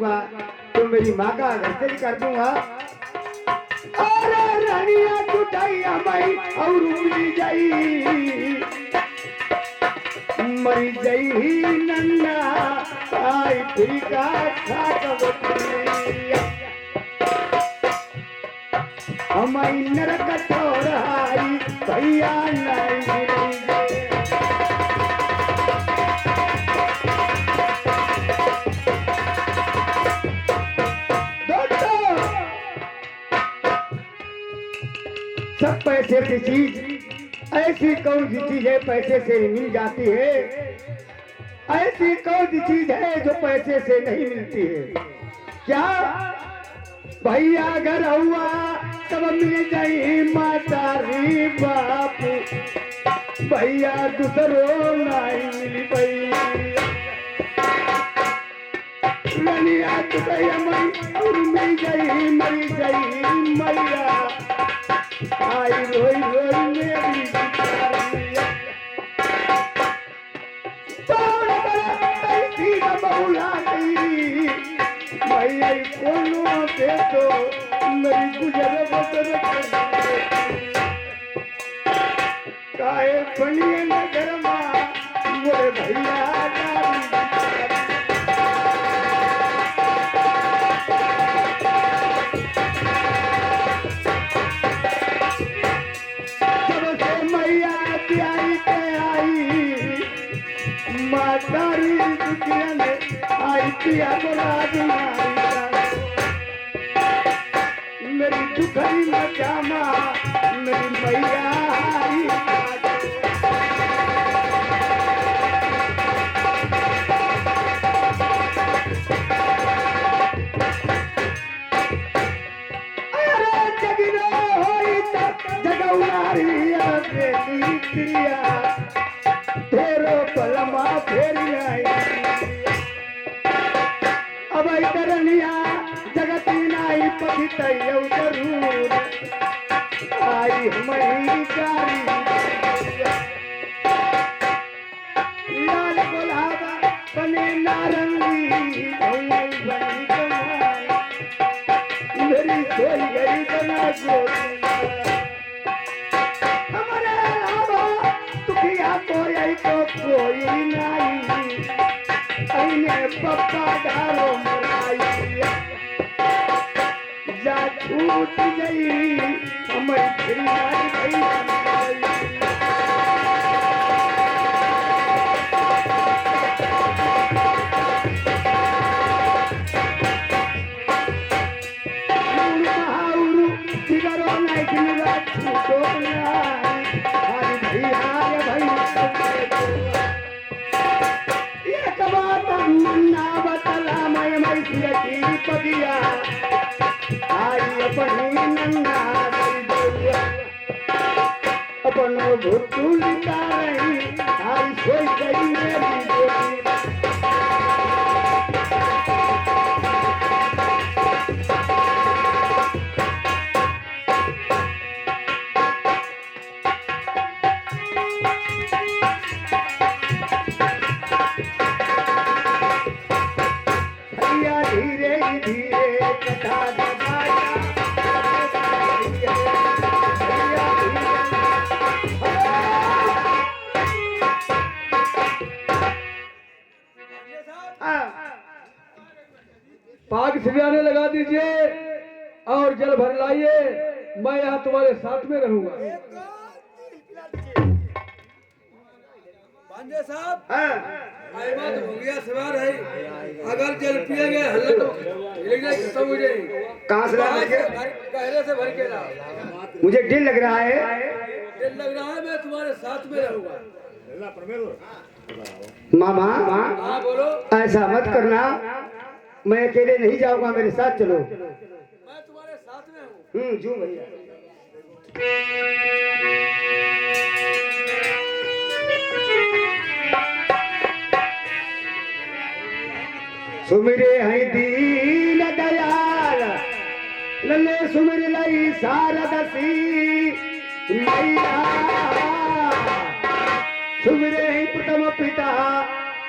करूंगा तो मेरी माँ का घर से कर दूंगा। अरे रानिया टूटाई हमारी और उमरी जाई मरी जाई नन्ना आई फिर का हमारी नरक छोड़ाई भैया नहीं सब पैसे की चीज ऐसी कौन सी चीज है पैसे से मिल जाती है? ऐसी कौन सी चीज है जो पैसे से नहीं मिलती है? क्या भैया घर हुआ तब मिल जाई माता री बापू भैया दूसरों नहीं मिली भैया रनिया तुझे मई और मिल जाई मरी जाई मैया आई रोई रोई मेरी ऐसी बहुला गई भैया कोनो दे दो मेरी गुजर बसर काहे बनिए नगर माँ मोरे भैया मेरी दुखरी मचामा मेरी मैया अरे जगनो होई जगौनारी क्रिया फेरो पलमा फेरी आई अब इतरनिया जगती नाई पतित जरूर आई हमारी कारी लाल गुलाबा बने नारंगी बनी कमाई मेरी सोई गई बना हमारे अलावा दुखिया कोई तो कोई नहीं अने पप्पा डालो जा छूट गई हमारी फिर पगिया आई अपनी नन्ना अपनो भुट्टू लिखा रही आई सोई गई मेरी पाग सिरियाने लगा दीजिए और जल भर लाइए, मैं यहाँ तुम्हारे साथ में रहूंगा। पांडे साहब, बात हो गया सवार है, अगर जल पिएंगे हल्ला तो खत्म हो जाएगी। कहाँ से गहरे से भर के ला। मुझे दिल लग रहा है, दिल लग रहा है, मैं तुम्हारे साथ में रहूंगा। मामा हाँ बोलो। ऐसा मत करना, मैं अकेले नहीं जाऊंगा, मेरे साथ चलो। मैं तुम्हारे साथ में हूँ। जू भैया। सुमिरे हैं दीन दयाल लल्ले सुमिर लई सारदसी मैया सुमिरे हैं प्रथम पिता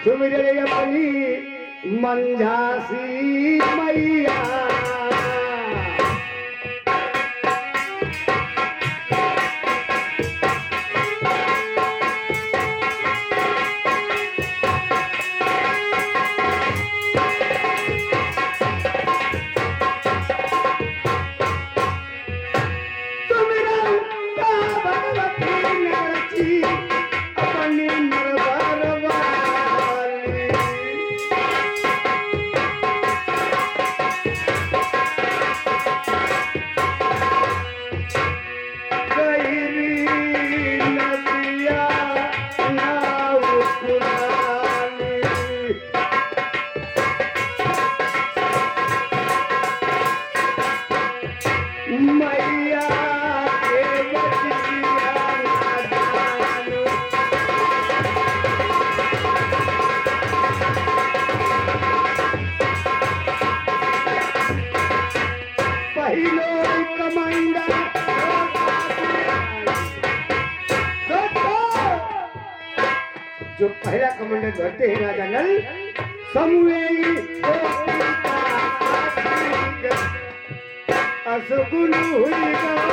सुमिरे अपनी मंझासी मैया जो पहला कमांडेंट भरते हैं राजा नल असगुन हुई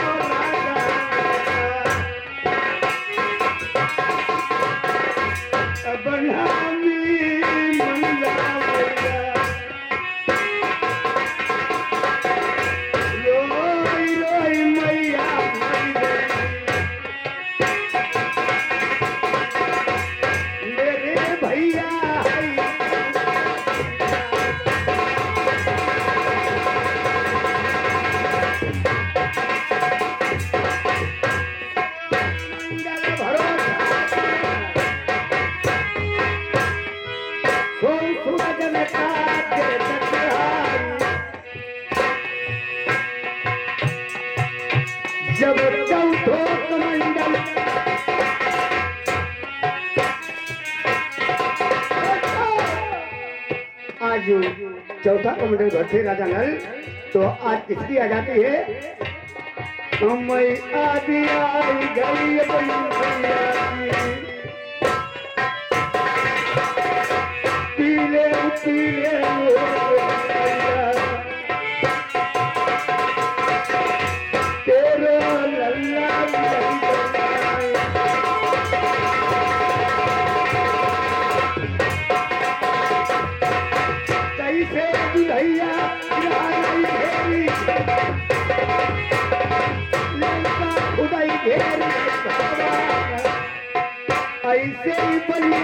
जब चौथो कमंडल आज चौथा कमंडल घर थे राजा नल तो आज किसकी आ जाती है आदि आई गई पीले पीले ऐसे ही बनी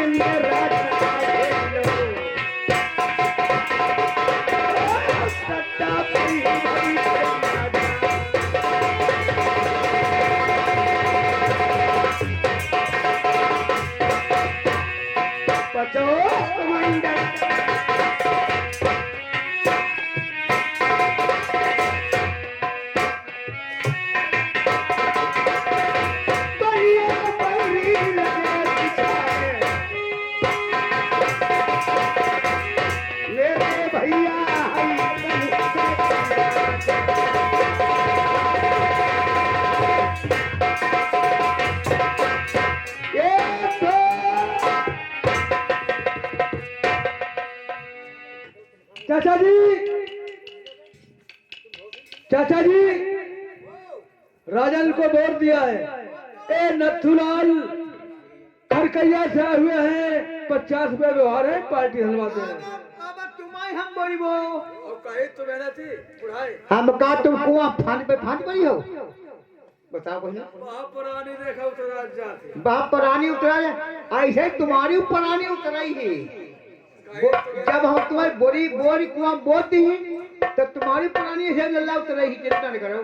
बचो कमांडर चाचा जी राजन को वोट दिया है ए नथुलाल खरकैया से आए हुए हैं 50 रुपए व्यवहार है पार्टी हलवाते हैं तुम्हारे हम बोली वो और कहे तो बहना थी बुढ़ाई हम का तुम कुआं फांद पे फांद पड़ी हो बताओ कोई बाप पुरानी देखा उतरा जाती बाप पुरानी उतरा ऐसे तुम्हारी पुरानी उतराई है जब हम तुम्हारी बोरी बोरी कुआं बोती हैं तो तुम्हारी पुरानी है लल्ला उतर रही चिंता न करो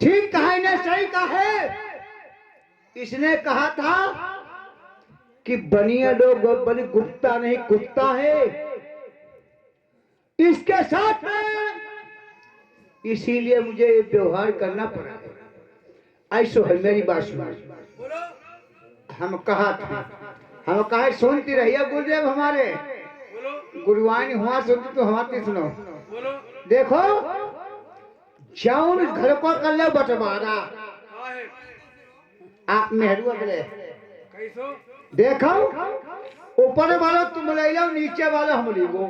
ठीक कहा इन्हें सही कहा है इसने कहा था कि बनिया लोग बनी गुप्ता नहीं कुत्ता है इसके साथ में इसीलिए मुझे व्यवहार करना पड़ा ऐसो है मेरी बात सुनो हम कहा था हम कहा सुनती रहिए गुरुदेव हमारे गुरुवानी हुआ सुनती तो हमारी सुनो देखो जाऊन घर को कर ले बटवारा आप मेहरू अगले देखो ऊपर वाला तुम ले लो, नीचे वाला हम ले लो।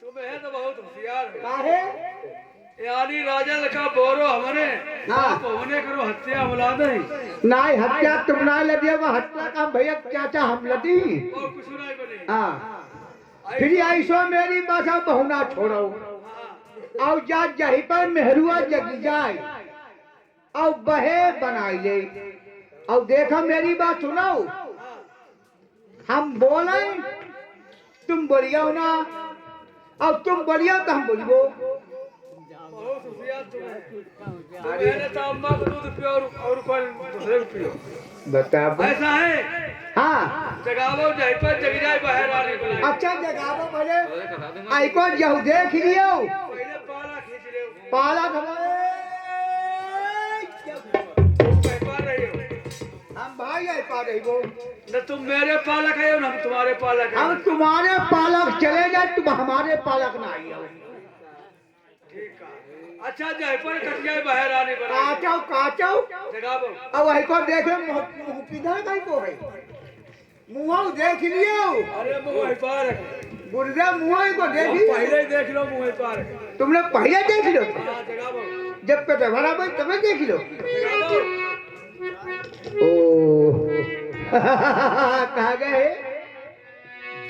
तुम्हें तो बहुत होशियार है। काहे? यानी राजा लखा बोरो हमने हाँ। होने करो हत्या हमला दे नहीं हत्या तुम ना लदिया, वो हत्या का भैया चाचा हम लदी। और कुछ नहीं बने। हाँ फिर ऐसो मेरी बात बहुना छोड़ो और जा जही पर मेहरुआ जग जाए और बहे बनाई ले और देखो मेरी बात सुनो, हम बोले तुम बढ़िया हो ना और तुम बढ़िया तो हम बोलियो। बहुत होशियार तुम्हें। मैंने तो अम्मा को दूध पियो और कोई दूसरे को पियो। बता ऐसा है। हाँ जगावो जही पर जग जाए बाहर आने को। अच्छा जगावो पहले आइको जहु देख लियो पहले पाला खींच ले। पाला पा रही हो। हम भाई है पा रही वो न तुम मेरे पालक है और हम तुम्हारे पालक हैं। हम तुम्हारे पालक चले जाए, तुम हमारे पालक ना आई हो। ठीक है। अच्छा जय पर कट जाए बाहर आने को। काचो काचो जगावो। अब वही को देख लो मुंह किधर कहीं को है, मुंह देख लियो। अरे मुंह पार है। गुरुदेव मुंह को देखी, पहले ही देख लो मुंह पार है। तुमने पहले देख लो, हाँ जगावो। जब पे डबरा भाई तुम्हें देख लो। जगावो। ओ कहा गए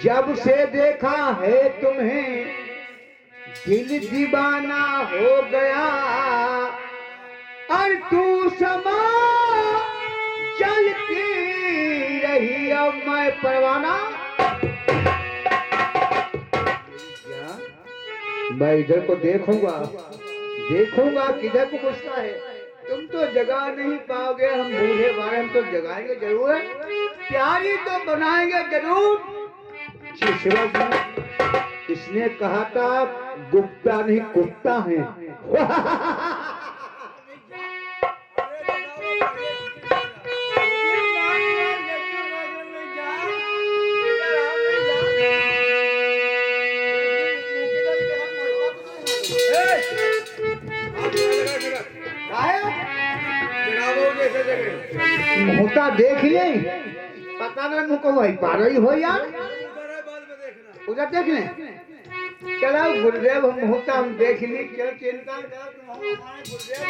जब से देखा है तुम्हें दिल दीवाना हो गया और तू समा चलती रही अब मैं परवाना। मैं इधर को देखूंगा किधर को पूछता है। तुम तो जगा नहीं पाओगे, हम बूढ़े बारे हम तो जगाएंगे जरूर, प्यारी तो बनाएंगे जरूर। शिशुरा जी इसने कहा था गुप्ता नहीं कुत्ता है। होता देख ले, पता नहीं मुझको वही पा रही हो यार, उधर देख ले। चलो गुरुदेव हम होता हम देख ली, चल चिंता तुम हमारे गुरुदेव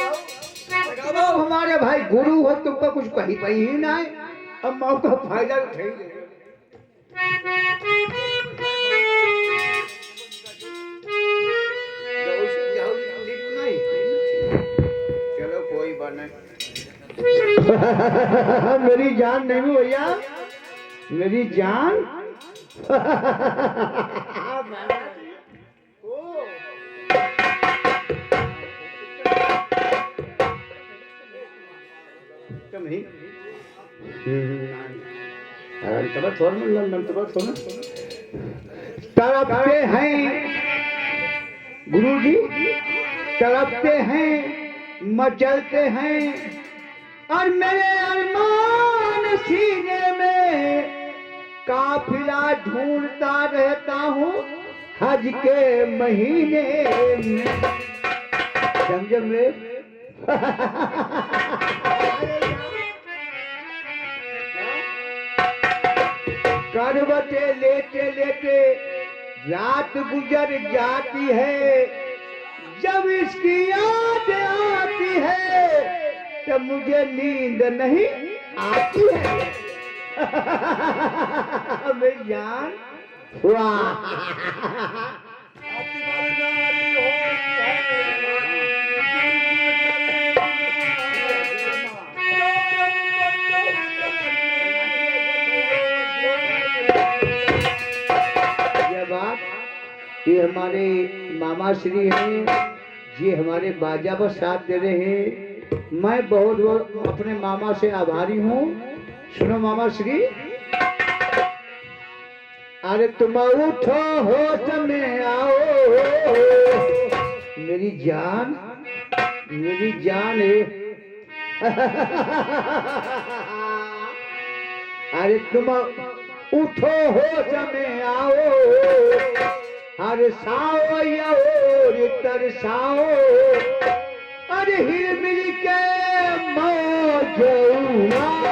हो, हमारे भाई गुरु हो, तुमको कुछ कही ही ना है, अब मौका फायदा उठाई ले। चलो कोई बात नहीं। मेरी जान नहीं भैया, मेरी जान। तड़पते हैं गुरुजी, तड़पते हैं मचलते हैं और मेरे अरमान सीने में काफिला ढूंढता रहता हूँ हज के महीने में। समझे मेरे करवटे लेते लेते रात गुजर जाती है, जब इसकी याद आती है तब मुझे नींद नहीं आती है। मेरी जान वाह ये हमारे मामा श्री हैं, ये हमारे बाजा पर साथ दे रहे हैं। मैं बहुत बहुत अपने मामा से आभारी हूँ। सुनो मामा श्री, अरे तुम उठो होश में आओ, मेरी जान है। अरे तुम उठो होश में आओ, अरे साओ या और तरसाओ, अरे हिलमिल के मौज उड़ाओ।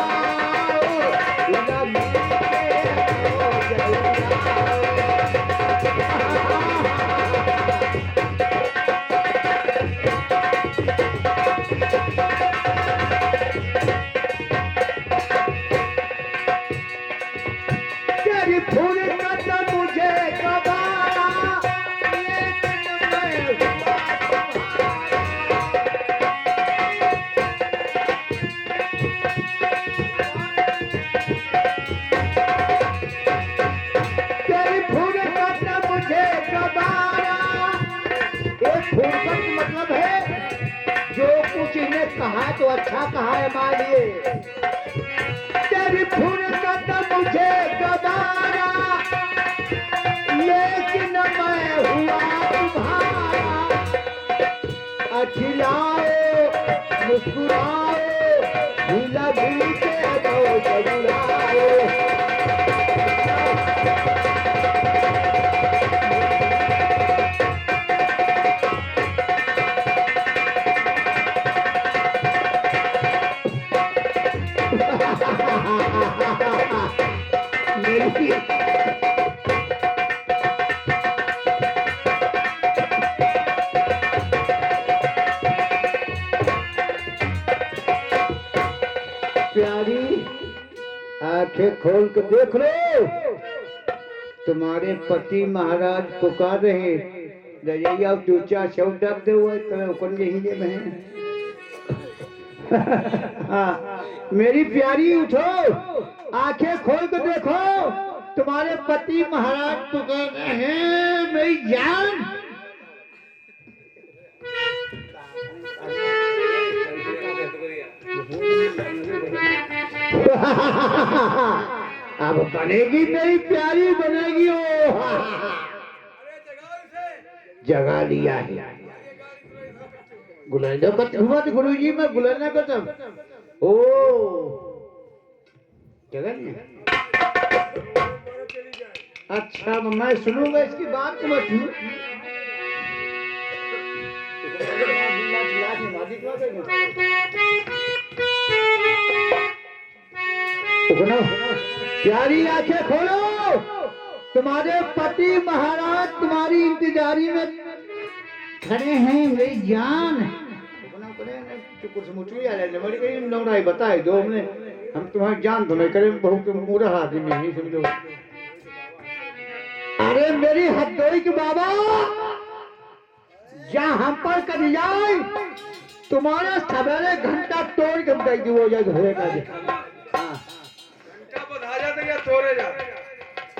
कहा है मालिए, तेरी फुर्सत मुझे गवारा, लेकिन मैं हुआ तुम्हारा। खिलाओ मुस्कुराओ, भूला भूल के दो बुलाओ। प्यारी आंखें खोल कर देख लो, तुम्हारे पति महाराज पुकार रहे। रजैया दो चार शब्द दे हुए तो यही जे में हाँ, मेरी प्यारी उठो, आंखें खोल कर देखो, तुम्हारे पति महाराज पुकार रहे हैं मेरी जान। अब बनेगी मेरी प्यारी, बनेगी ओ। जगा लिया है गुलाना का हुआ तो गुरु जी में गुलाना का तब ओ जगा लिया। अच्छा मैं सुनूंगा इसकी बात तो मैं सुनूं। प्यारी आंखें खोलो, तुम्हारे पति महाराज तुम्हारी इंतजारी में खड़े हैं मेरी जान। बताए दो हमने, हम तुम्हारी जान तो नहीं करे, बहुत मुरा आदमी नहीं समझो। अरे मेरी हथोई के बाबा, जहाँ हम पर कर जाए तुम्हारा सवेरे घंटा तोड़ के बताई दी हो जाए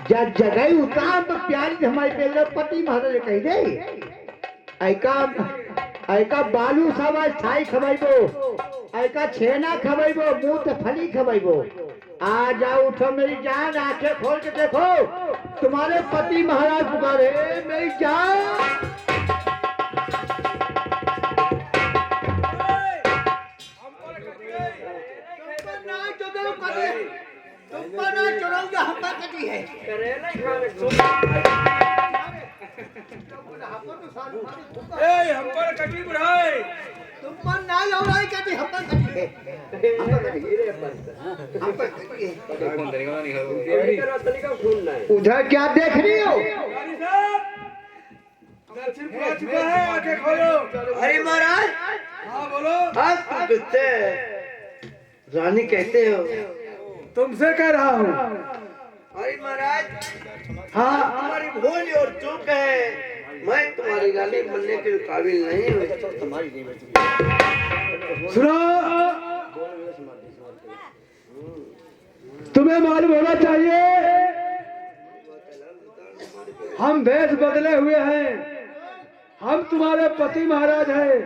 जगह उतार तो प्यारी हमारी पेड़ पति महाराज कही दे ऐका बालू सब छाई खबाइबो, ऐका छेना खबाइबो, मुंह तो फली खबाइबो। आ जाओ उठो मेरी जान, आंखें खोल के देखो, तुम्हारे पति महाराज पुकारे मेरी जान। उधर क्या देख रही हो? अरे महाराज, हाँ बोलो। आप तुझसे रानी कहते हो? तुमसे कह रहा हूँ। अरे महाराज, हाँ हमारी भूल और चूक है, मैं तुम्हारी रानी बनने के काबिल नहीं हूँ। सुनो, तुम्हें मालूम होना चाहिए हम भेष बदले हुए हैं, हम तुम्हारे पति महाराज हैं।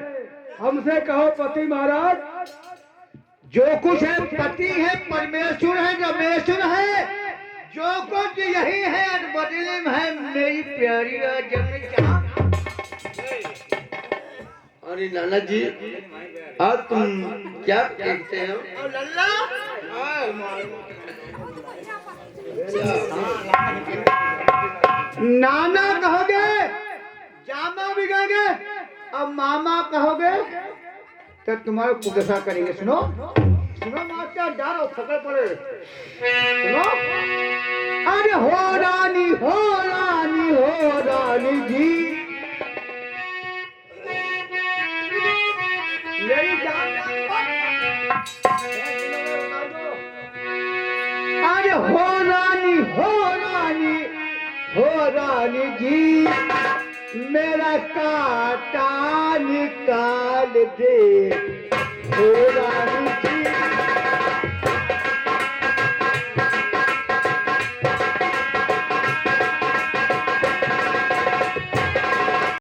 हमसे कहो पति महाराज। जो कुछ है पति है, परमेश्वर है, रमेश्वर है, जो कुछ यही है बदले में है मेरी प्यारी जन्म। अरे नाना जी, आज तुम क्या कहते हो? नाना कहोगे, जामा बिगागे, अब मामा कहोगे तो तुम्हारे कुदसा करेंगे। सुनो सुनो मास्टर, डालो फकर पड़े। सुनो, अरे हो रानी जी, मेरी जान। अरे हो रानी जी, मेरा कांटा निकाल दे।